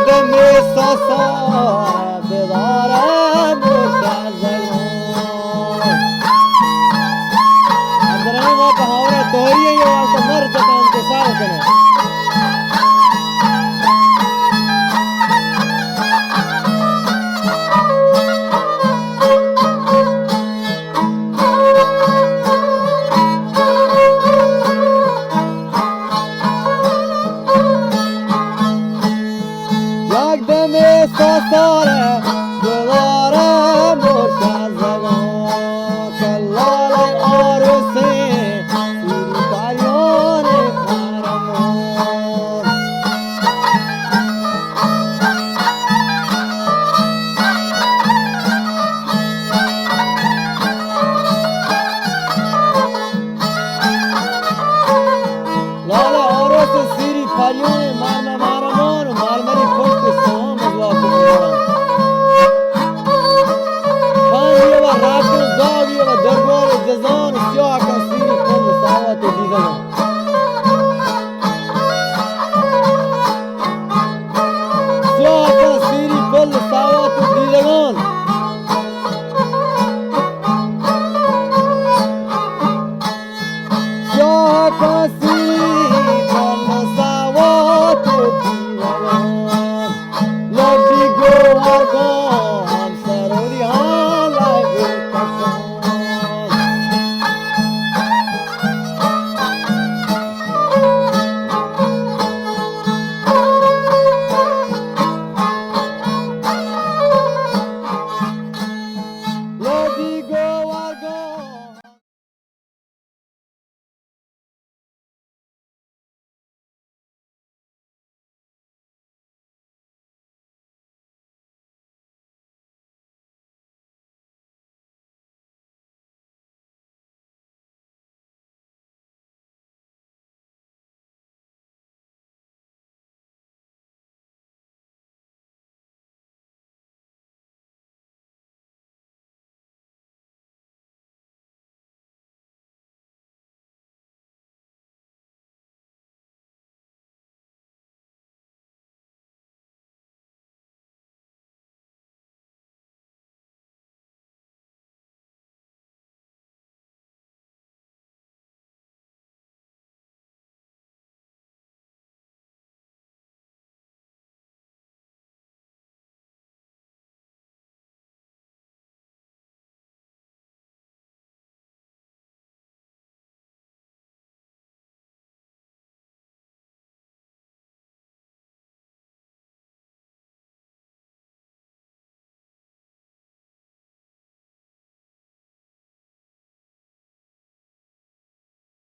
دم ساسا بدارم مرتزقان اندرانه ما به هاوره توریه یه واسه مرد تا انتصال کنه یک دم ساساره دوباره مرتزقان کلال عروسی سیری پریان قهرمان لال عروس سیری پریان مرمه مرمان و مرمری پشت سوام از لاکو میارم خانیه و رکن زاویه و دربار جزان و سیاه کن سیری کن و ساوات دیدن سیاه کن سیری کل ساوات